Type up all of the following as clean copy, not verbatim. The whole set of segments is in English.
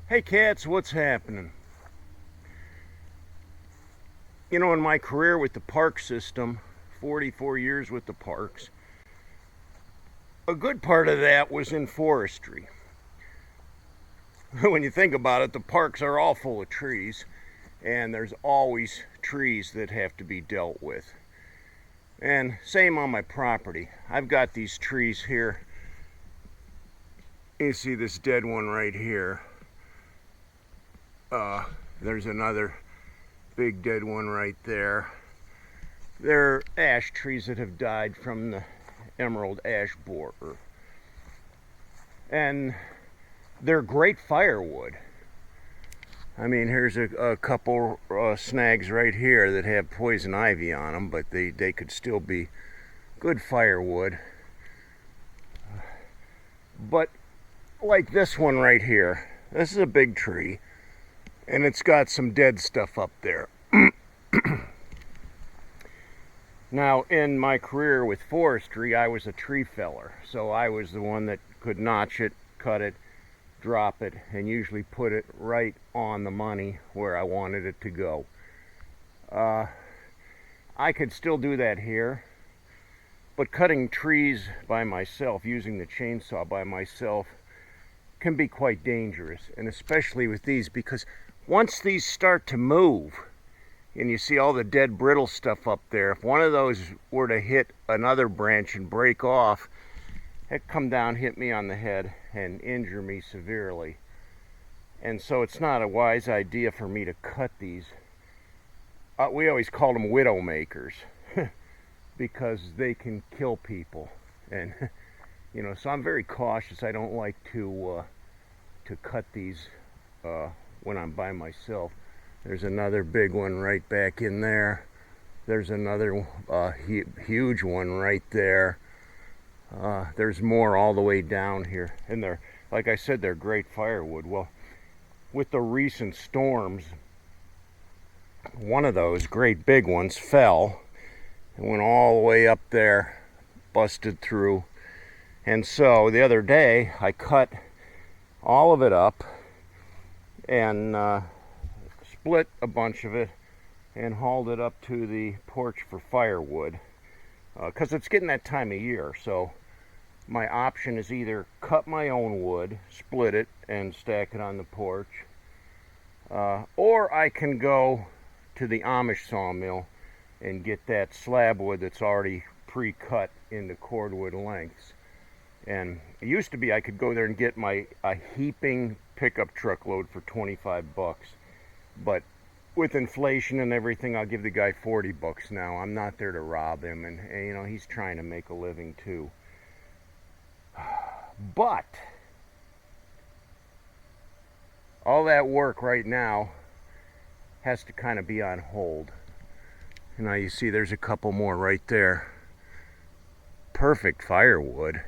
Hey cats, what's happening? You know, in my career with the park system, 44 years with the parks, a good part of that was in forestry. When you think about it, the parks are all full of trees, and there's always trees that have to be dealt with. And same on my property. I've got these trees here. You see this dead one right here. There's another big dead one right there. They're ash trees that have died from the emerald ash borer. And they're great firewood. I mean, here's a couple snags right here that have poison ivy on them, but they could still be good firewood. But like this one right here, this is a big tree, and it's got some dead stuff up there. Now, in my career with forestry, I was a tree feller, so I was the one that could notch it, cut it, drop it, and usually put it right on the money where I wanted it to go. I could still do that here, but cutting trees by myself, using the chainsaw by myself, can be quite dangerous, and especially with these, because once these start to move, and you see all the dead brittle stuff up there, if one of those were to hit another branch and break off, it'd come down, hit me on the head, and injure me severely. And so it's not a wise idea for me to cut these. We always called them widow makers because they can kill people. And you know, so I'm very cautious. I don't like to cut these when I'm by myself. There's another big one right back in there. There's another huge one right there. There's more all the way down here. And they're, like I said, they're great firewood. Well, with the recent storms, one of those great big ones fell and went all the way up there, busted through. And so the other day, I cut all of it up and split a bunch of it and hauled it up to the porch for firewood, because it's getting that time of year. So my option is either cut my own wood, split it, and stack it on the porch, or I can go to the Amish sawmill and get that slab wood that's already pre-cut into cordwood lengths. And it used to be I could go there and get a heaping pickup truckload for 25 bucks. But with inflation and everything, I'll give the guy 40 bucks now. I'm not there to rob him, and you know, he's trying to make a living too. But all that work right now has to kind of be on hold. Now you see there's a couple more right there. Perfect firewood,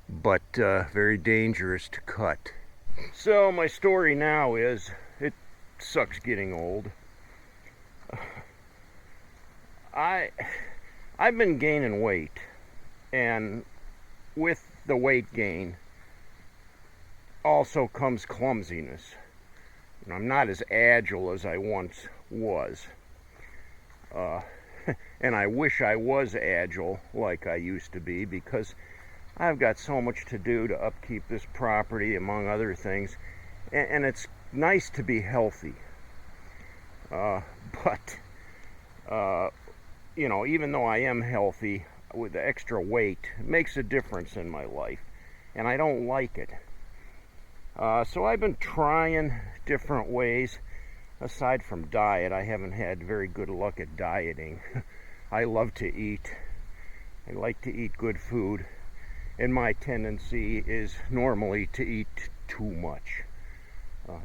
but very dangerous to cut. So my story now is, it sucks getting old. I've been gaining weight, and with the weight gain also comes clumsiness. And I'm not as agile as I once was. And I wish I was agile like I used to be, because I've got so much to do to upkeep this property, among other things, and it's nice to be healthy. But you know, even though I am healthy, with the extra weight, it makes a difference in my life, and I don't like it. So I've been trying different ways. Aside from diet, I haven't had very good luck at dieting. I love to eat. I like to eat good food. And my tendency is normally to eat too much.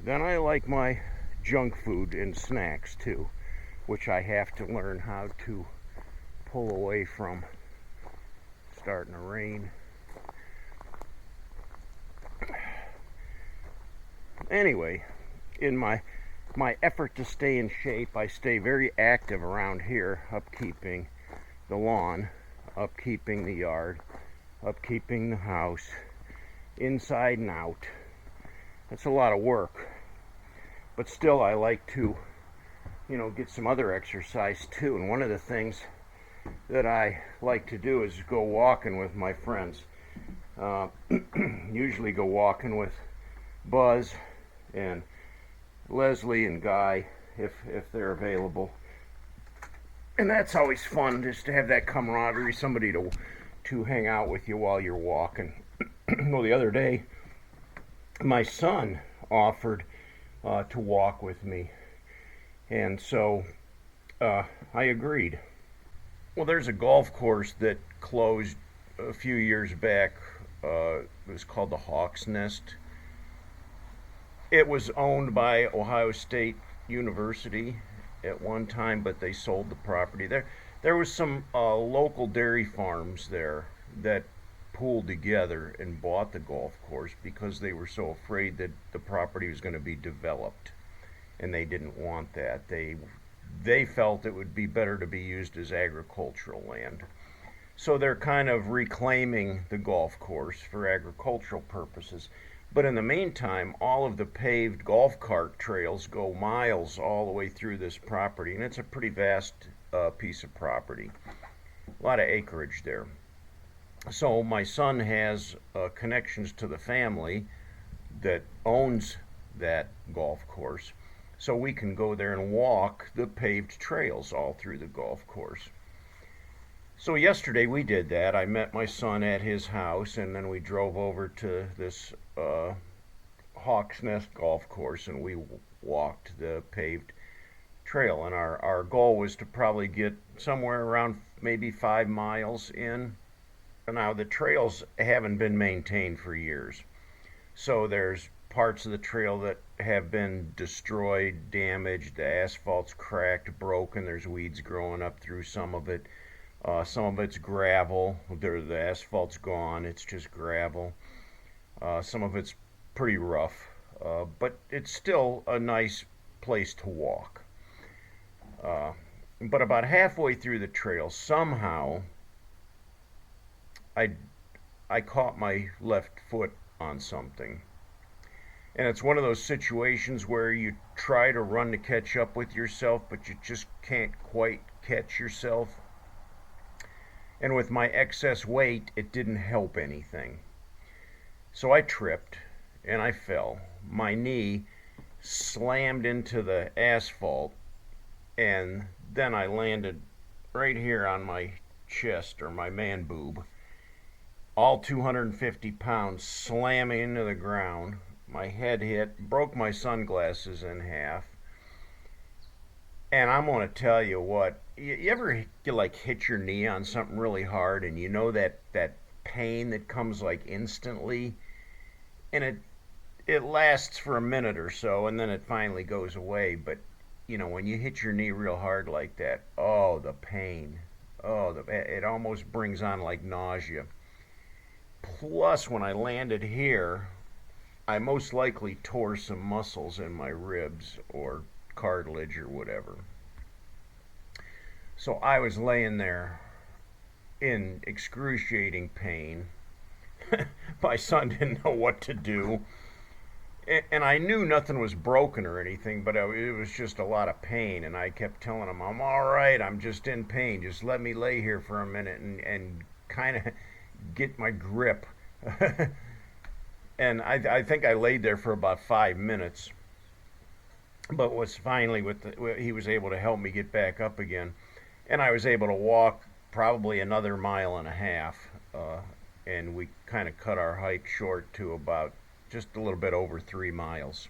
Then I like my junk food and snacks too, which I have to learn how to pull away from. It's starting to rain. Anyway, in my effort to stay in shape, I stay very active around here, upkeeping the lawn, upkeeping the yard, upkeeping the house, inside and out. That's a lot of work. But still, I like to, get some other exercise too. And one of the things that I like to do is go walking with my friends. Uh, Usually go walking with Buzz and Leslie and Guy if they're available. And that's always fun, just to have that camaraderie, somebody to hang out with you while you're walking. Well, the other day, my son offered to walk with me, and so I agreed. Well, there's a golf course that closed a few years back. It was called the Hawk's Nest. It was owned by Ohio State University at one time, but they sold the property. There was some local dairy farms there that pooled together and bought the golf course because they were so afraid that the property was going to be developed, and they didn't want that. They felt it would be better to be used as agricultural land. So they're kind of reclaiming the golf course for agricultural purposes. But in the meantime, all of the paved golf cart trails go miles all the way through this property, and it's a pretty vast piece of property. A lot of acreage there. So my son has connections to the family that owns that golf course, so we can go there and walk the paved trails all through the golf course. So yesterday we did that. I met my son at his house, and then we drove over to this Hawk's Nest golf course, and we walked the paved trail. And our goal was to probably get somewhere around maybe 5 miles in. Now, the trails haven't been maintained for years, so there's parts of the trail that have been destroyed, damaged, the asphalt's cracked, broken, there's weeds growing up through some of it. Some of it's gravel. The asphalt's gone. It's just gravel. Some of it's pretty rough, but it's still a nice place to walk. But about halfway through the trail, somehow I caught my left foot on something. And it's one of those situations where you try to run to catch up with yourself, but you just can't quite catch yourself. And with my excess weight, it didn't help anything. So I tripped and I fell. My knee slammed into the asphalt, and then I landed right here on my chest, or my man boob, all 250 pounds slamming into the ground. My head hit, broke my sunglasses in half. And I'm going to tell you what, you ever like hit your knee on something really hard, and you know that pain that comes like instantly, and it lasts for a minute or so, and then it finally goes away. But when you hit your knee real hard like that, oh, the pain, it almost brings on like nausea. Plus, when I landed here, I most likely tore some muscles in my ribs or cartilage or whatever. So I was laying there in excruciating pain. My son didn't know what to do. And I knew nothing was broken or anything, but it was just a lot of pain. And I kept telling him, I'm all right, I'm just in pain. Just let me lay here for a minute and kind of get my grip. And I think I laid there for about 5 minutes. But was finally he was able to help me get back up again, and I was able to walk probably another 1.5 miles, and we kind of cut our hike short to about just a little bit over 3 miles.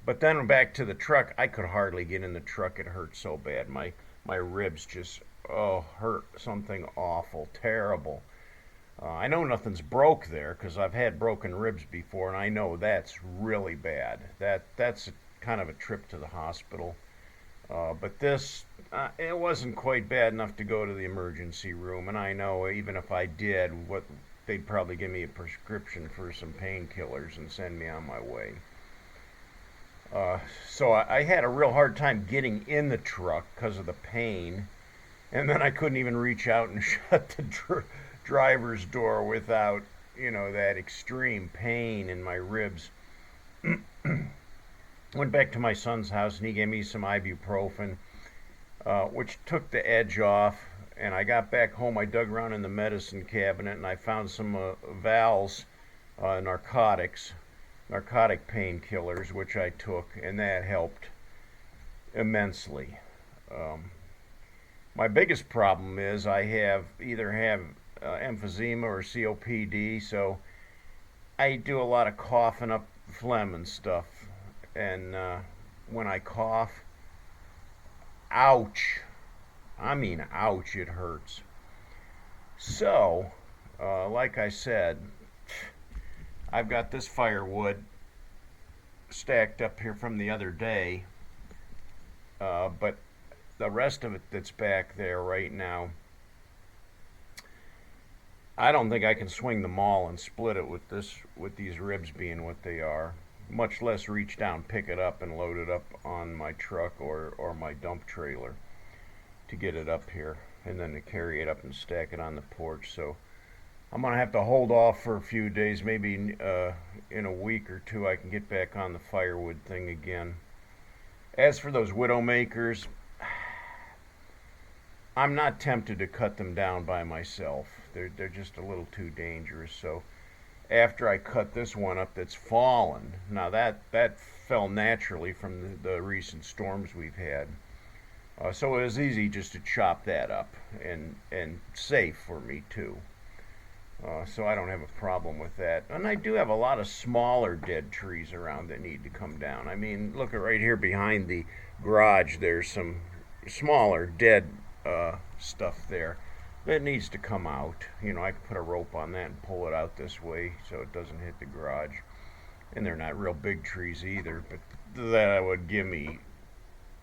But then back to the truck, I could hardly get in the truck. It hurt so bad. My ribs just hurt something awful, terrible. I know nothing's broke there because I've had broken ribs before, and I know that's really bad. That's kind of a trip to the hospital. But this, it wasn't quite bad enough to go to the emergency room, and I know even if I did, they'd probably give me a prescription for some painkillers and send me on my way. So I had a real hard time getting in the truck because of the pain, and then I couldn't even reach out and shut the driver's door without that extreme pain in my ribs. Went back to my son's house and he gave me some ibuprofen, which took the edge off. And I got back home. I dug around in the medicine cabinet and I found some Val's narcotic painkillers, which I took, and that helped immensely. Um, my biggest problem is I either have emphysema or COPD, so I do a lot of coughing up phlegm and stuff. And when I cough, ouch. I mean, ouch, it hurts. So, like I said, I've got this firewood stacked up here from the other day, but the rest of it that's back there right now, I don't think I can swing them all and split it with these ribs being what they are. Much less reach down, pick it up, and load it up on my truck or my dump trailer to get it up here, and then to carry it up and stack it on the porch. So I'm gonna have to hold off for a few days. Maybe in a week or two I can get back on the firewood thing again. As for those widowmakers, I'm not tempted to cut them down by myself. They're just a little too dangerous. So after I cut this one up that's fallen, now that fell naturally from the recent storms we've had. So it was easy just to chop that up, and safe for me too. So I don't have a problem with that. And I do have a lot of smaller dead trees around that need to come down. I mean, look at right here behind the garage. There's some smaller dead stuff there that needs to come out. I can put a rope on that and pull it out this way so it doesn't hit the garage. And they're not real big trees either, but that would give me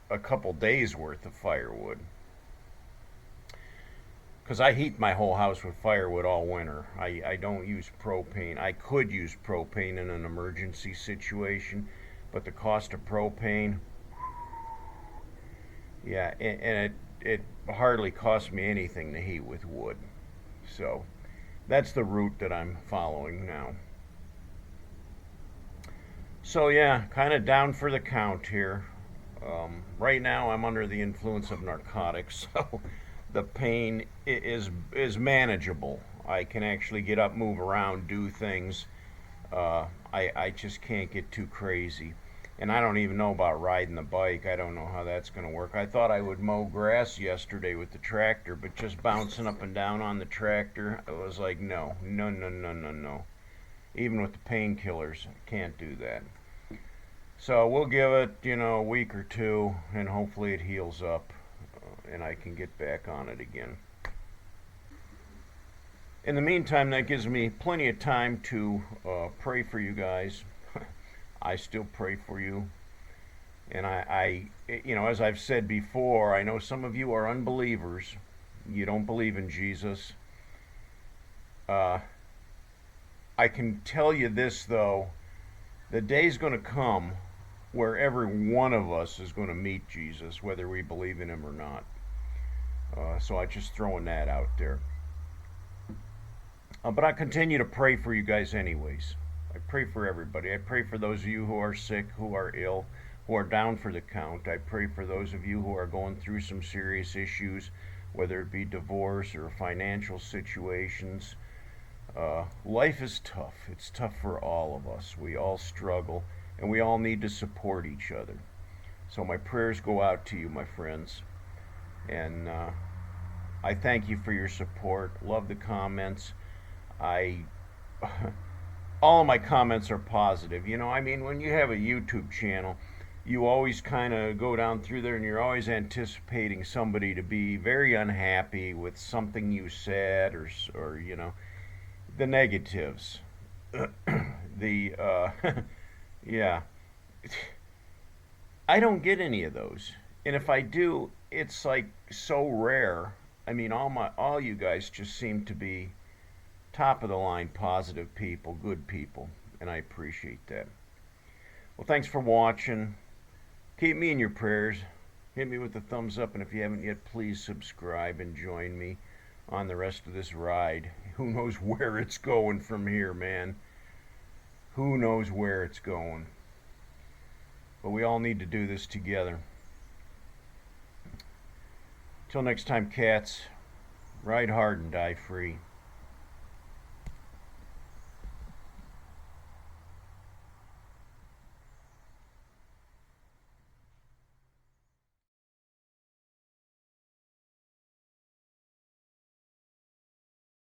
a couple days worth of firewood, because I heat my whole house with firewood all winter. I don't use propane. I could use propane in an emergency situation, but the cost of propane, yeah, and it hardly costs me anything to heat with wood. So that's the route that I'm following now. So yeah, kind of down for the count here. Right now I'm under the influence of narcotics, so the pain is manageable. I can actually get up, move around, do things. I just can't get too crazy. And I don't even know about riding the bike. I don't know how that's going to work. I thought I would mow grass yesterday with the tractor, but just bouncing up and down on the tractor, I was like, no, no, no, no, no, no. Even with the painkillers, I can't do that. So we'll give it, a week or two, and hopefully it heals up, and I can get back on it again. In the meantime, that gives me plenty of time to pray for you guys. I still pray for you. And as I've said before, I know some of you are unbelievers. You don't believe in Jesus. I can tell you this, though. The day's going to come where every one of us is going to meet Jesus, whether we believe in him or not. So I'm just throwing that out there. But I continue to pray for you guys anyways. I pray for everybody. I pray for those of you who are sick, who are ill, who are down for the count. I pray for those of you who are going through some serious issues, whether it be divorce or financial situations. Life is tough. It's tough for all of us. We all struggle, and we all need to support each other. So my prayers go out to you, my friends. And I thank you for your support. Love the comments. All of my comments are positive. When you have a YouTube channel, you always kind of go down through there and you're always anticipating somebody to be very unhappy with something you said or the negatives. Yeah. I don't get any of those. And if I do, it's like so rare. All you guys just seem to be top of the line, positive people, good people, and I appreciate that. Well, thanks for watching. Keep me in your prayers. Hit me with a thumbs up, and if you haven't yet, please subscribe and join me on the rest of this ride Who knows where it's going from here, man? Who knows where it's going? But we all need to do this together. Till next time, cats, ride hard and die free.